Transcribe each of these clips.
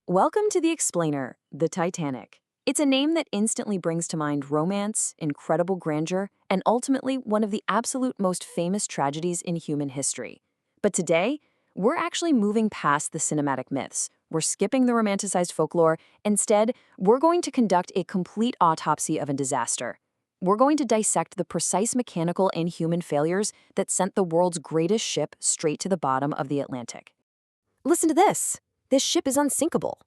Welcome to the Explainer, the Titanic. It's a name that instantly brings to mind romance, incredible grandeur, and ultimately one of the absolute most famous tragedies in human history. But today, we're actually moving past the cinematic myths. We're skipping the romanticized folklore. Instead, we're going to conduct a complete autopsy of a disaster. We're going to dissect the precise mechanical and human failures that sent the world's greatest ship straight to the bottom of the Atlantic. Listen to this. This ship is unsinkable.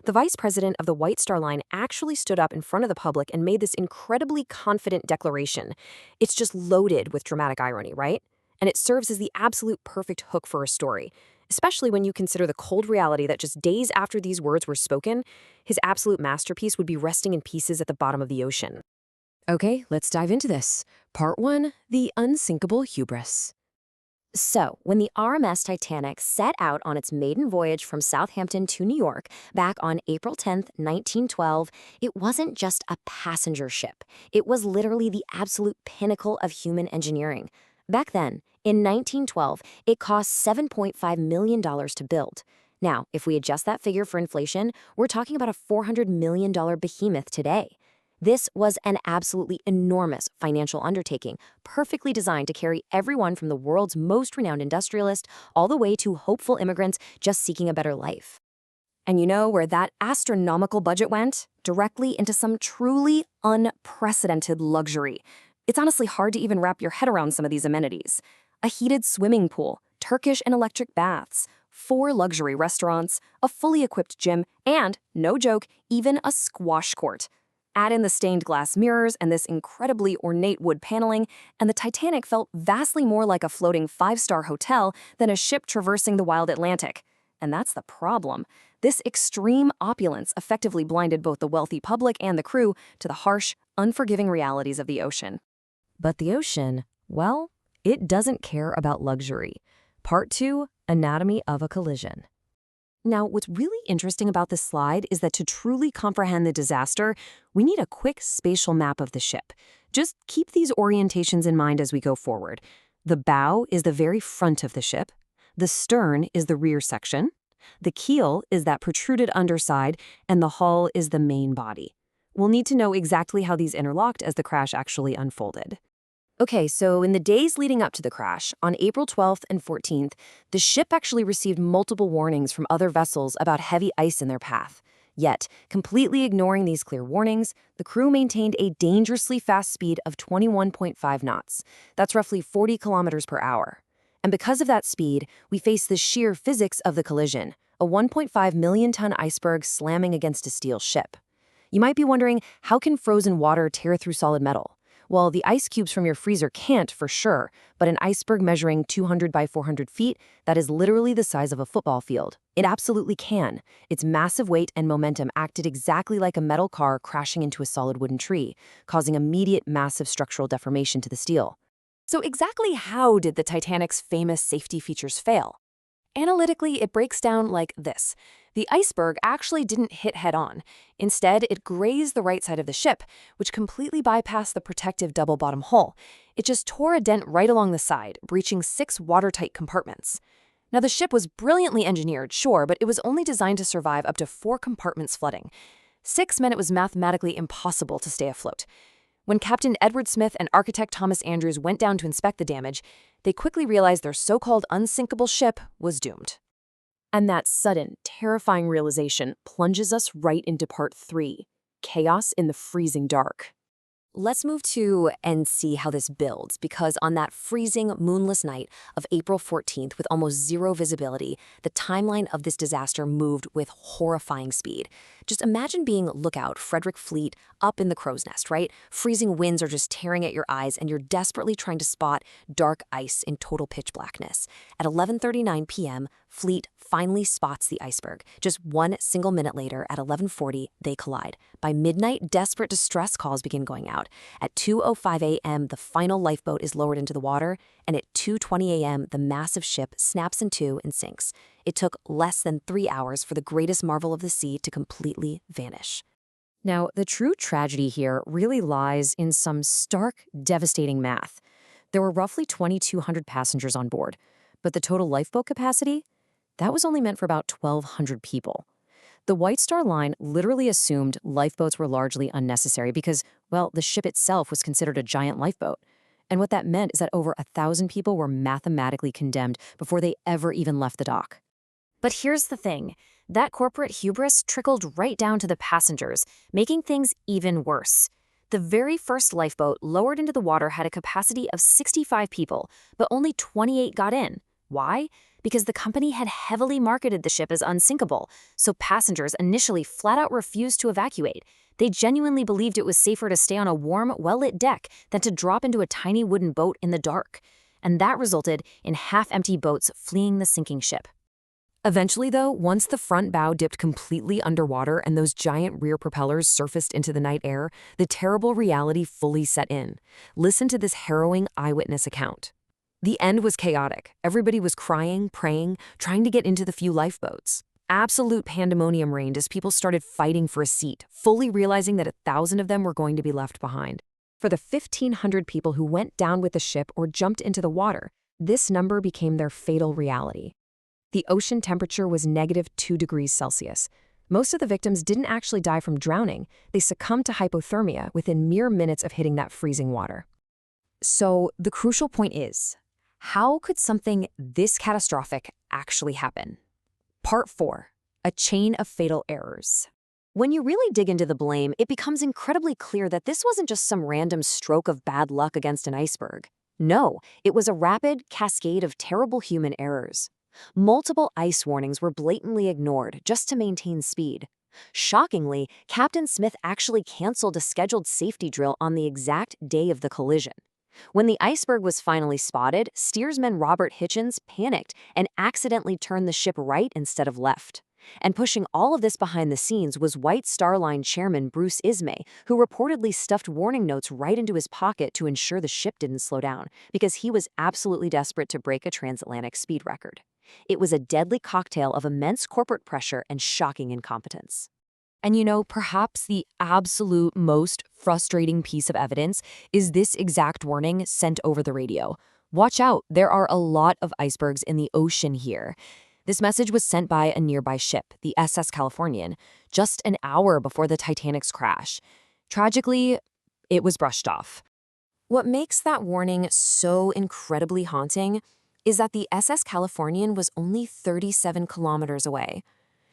The vice president of the White Star Line actually stood up in front of the public and made this incredibly confident declaration. It's just loaded with dramatic irony, right? And it serves as the absolute perfect hook for a story, especially when you consider the cold reality that just days after these words were spoken, his absolute masterpiece would be resting in pieces at the bottom of the ocean. Okay, let's dive into this. Part 1, the unsinkable hubris. So, when the RMS Titanic set out on its maiden voyage from Southampton to New York back on April 10th, 1912, it wasn't just a passenger ship. It was literally the absolute pinnacle of human engineering. Back then, in 1912, it cost $7.5 million to build. Now, if we adjust that figure for inflation, we're talking about a $400 million behemoth today. This was an absolutely enormous financial undertaking, perfectly designed to carry everyone from the world's most renowned industrialist all the way to hopeful immigrants just seeking a better life. And you know where that astronomical budget went? Directly into some truly unprecedented luxury. It's honestly hard to even wrap your head around some of these amenities. A heated swimming pool, Turkish and electric baths, 4 luxury restaurants, a fully equipped gym, and, no joke, even a squash court. Add in the stained glass mirrors and this incredibly ornate wood paneling, and the Titanic felt vastly more like a floating 5-star hotel than a ship traversing the wild Atlantic. And that's the problem. This extreme opulence effectively blinded both the wealthy public and the crew to the harsh, unforgiving realities of the ocean. But the ocean, well, it doesn't care about luxury. Part 2, Anatomy of a Collision. Now, what's really interesting about this slide is that to truly comprehend the disaster, we need a quick spatial map of the ship. Just keep these orientations in mind as we go forward. The bow is the very front of the ship. The stern is the rear section. The keel is that protruded underside, and the hull is the main body. We'll need to know exactly how these interlocked as the crash actually unfolded. Okay, so in the days leading up to the crash, on April 12th and 14th, the ship actually received multiple warnings from other vessels about heavy ice in their path. Yet, completely ignoring these clear warnings, the crew maintained a dangerously fast speed of 21.5 knots. That's roughly 40 kilometers per hour. And because of that speed, we face the sheer physics of the collision, a 1.5 million-ton iceberg slamming against a steel ship. You might be wondering, how can frozen water tear through solid metal? Well, the ice cubes from your freezer can't, for sure, but an iceberg measuring 200 by 400 feet, that is literally the size of a football field. It absolutely can. Its massive weight and momentum acted exactly like a metal car crashing into a solid wooden tree, causing immediate massive structural deformation to the steel. So exactly how did the Titanic's famous safety features fail? Analytically, it breaks down like this. The iceberg actually didn't hit head-on. Instead, it grazed the right side of the ship, which completely bypassed the protective double-bottom hull. It just tore a dent right along the side, breaching 6 watertight compartments. Now, the ship was brilliantly engineered, sure, but it was only designed to survive up to 4 compartments flooding. 6 meant it was mathematically impossible to stay afloat. When Captain Edward Smith and architect Thomas Andrews went down to inspect the damage, they quickly realized their so-called unsinkable ship was doomed. And that sudden, terrifying realization plunges us right into part 3, chaos in the freezing dark. Let's move to and see how this builds, because on that freezing, moonless night of April 14th, with almost zero visibility, the timeline of this disaster moved with horrifying speed. Just imagine being Lookout Frederick Fleet up in the crow's nest, right? Freezing winds are just tearing at your eyes, and you're desperately trying to spot dark ice in total pitch blackness. At 11:39 p.m., Fleet finally spots the iceberg. Just 1 single minute later, at 11:40, they collide. By midnight, desperate distress calls begin going out. At 2:05 a.m., the final lifeboat is lowered into the water, and at 2:20 a.m., the massive ship snaps in two and sinks. It took less than 3 hours for the greatest marvel of the sea to completely vanish. Now, the true tragedy here really lies in some stark, devastating math. There were roughly 2,200 passengers on board, but the total lifeboat capacity? That was only meant for about 1,200 people. The White Star Line literally assumed lifeboats were largely unnecessary because, well, the ship itself was considered a giant lifeboat. And what that meant is that over 1,000 people were mathematically condemned before they ever even left the dock. But here's the thing. That corporate hubris trickled right down to the passengers, making things even worse. The very first lifeboat lowered into the water had a capacity of 65 people, but only 28 got in. Why? Because the company had heavily marketed the ship as unsinkable, so passengers initially flat out refused to evacuate. They genuinely believed it was safer to stay on a warm, well-lit deck than to drop into a tiny wooden boat in the dark. And that resulted in half-empty boats fleeing the sinking ship. Eventually, though, once the front bow dipped completely underwater and those giant rear propellers surfaced into the night air, the terrible reality fully set in. Listen to this harrowing eyewitness account. The end was chaotic. Everybody was crying, praying, trying to get into the few lifeboats. Absolute pandemonium reigned as people started fighting for a seat, fully realizing that 1,000 of them were going to be left behind. For the 1,500 people who went down with the ship or jumped into the water, this number became their fatal reality. The ocean temperature was -2 degrees Celsius. Most of the victims didn't actually die from drowning. They succumbed to hypothermia within mere minutes of hitting that freezing water. So the crucial point is, how could something this catastrophic actually happen? Part 4. A chain of fatal errors. When you really dig into the blame, it becomes incredibly clear that this wasn't just some random stroke of bad luck against an iceberg. No, it was a rapid cascade of terrible human errors. Multiple ice warnings were blatantly ignored just to maintain speed. Shockingly, Captain Smith actually canceled a scheduled safety drill on the exact day of the collision. When the iceberg was finally spotted, steersman Robert Hitchens panicked and accidentally turned the ship right instead of left. And pushing all of this behind the scenes was White Star Line chairman Bruce Ismay, who reportedly stuffed warning notes right into his pocket to ensure the ship didn't slow down, because he was absolutely desperate to break a transatlantic speed record. It was a deadly cocktail of immense corporate pressure and shocking incompetence. And perhaps the absolute most frustrating piece of evidence is this exact warning sent over the radio. Watch out, there are a lot of icebergs in the ocean here. This message was sent by a nearby ship, the SS Californian, just an hour before the Titanic's crash. Tragically, it was brushed off. What makes that warning so incredibly haunting is that the SS Californian was only 37 kilometers away.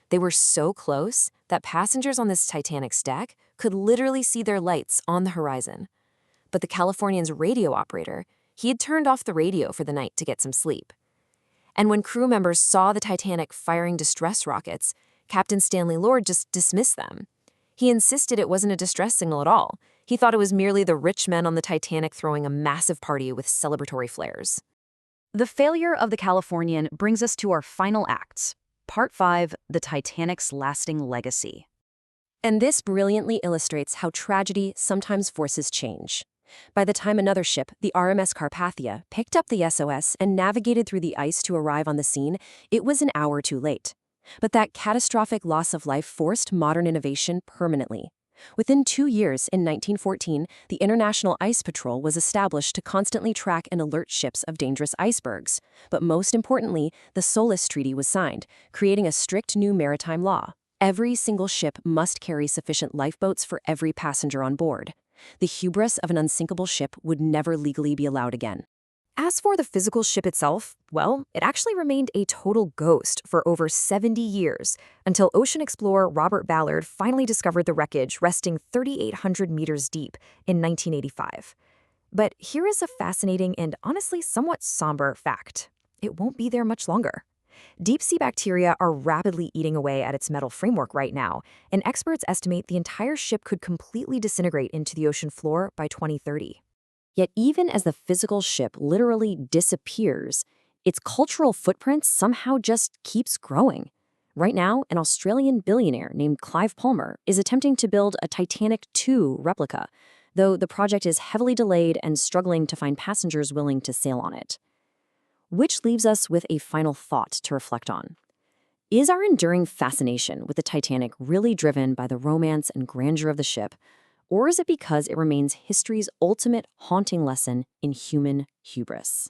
They were so close that passengers on this Titanic's deck could literally see their lights on the horizon. But the Californian's radio operator, he had turned off the radio for the night to get some sleep. And when crew members saw the Titanic firing distress rockets, Captain Stanley Lord just dismissed them. He insisted it wasn't a distress signal at all. He thought it was merely the rich men on the Titanic throwing a massive party with celebratory flares. The failure of the Californian brings us to our final acts. Part 5, the Titanic's lasting legacy. And this brilliantly illustrates how tragedy sometimes forces change. By the time another ship, the RMS Carpathia, picked up the SOS and navigated through the ice to arrive on the scene, it was an hour too late. But that catastrophic loss of life forced modern innovation permanently. Within 2 years, in 1914, the International Ice Patrol was established to constantly track and alert ships of dangerous icebergs. But most importantly, the Solis Treaty was signed, creating a strict new maritime law. Every single ship must carry sufficient lifeboats for every passenger on board. The hubris of an unsinkable ship would never legally be allowed again. As for the physical ship itself, well, it actually remained a total ghost for over 70 years, until ocean explorer Robert Ballard finally discovered the wreckage resting 3,800 meters deep in 1985. But here is a fascinating and honestly somewhat somber fact. It won't be there much longer. Deep-sea bacteria are rapidly eating away at its metal framework right now, and experts estimate the entire ship could completely disintegrate into the ocean floor by 2030. Yet even as the physical ship literally disappears, its cultural footprint somehow just keeps growing. Right now, an Australian billionaire named Clive Palmer is attempting to build a Titanic II replica, though the project is heavily delayed and struggling to find passengers willing to sail on it. Which leaves us with a final thought to reflect on. Is our enduring fascination with the Titanic really driven by the romance and grandeur of the ship, or is it because it remains history's ultimate haunting lesson in human hubris?